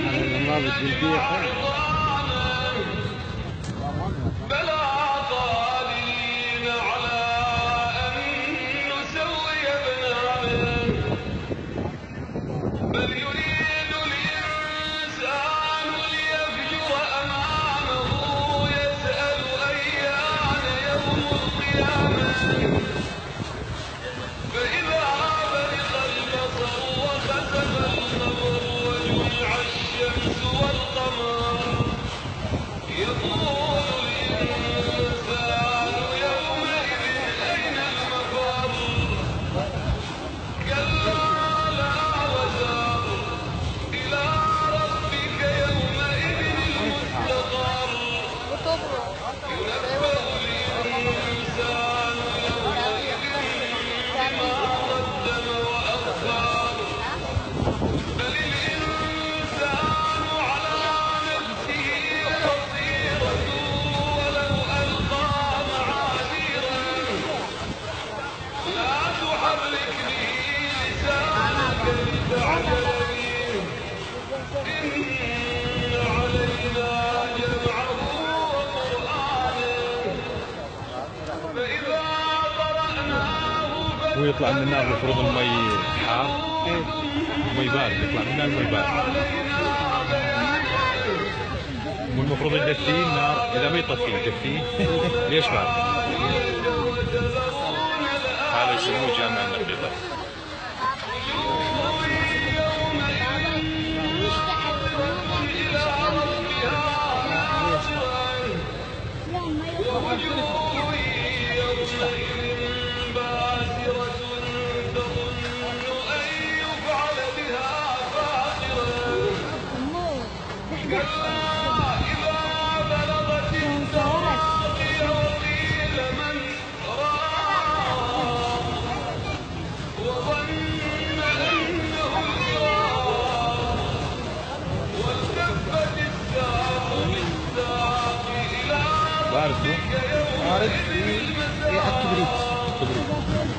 على الأمراض الجلدية. ويطلع من النار المفروض المي حار، مي بارد يطلع منها المي بارد، والمفروض يدفيه النار اذا ما يطفيه يدفيه. ليش بارد؟ هذا يسموه جامع النقيضة. بارد بارد في الكبريت.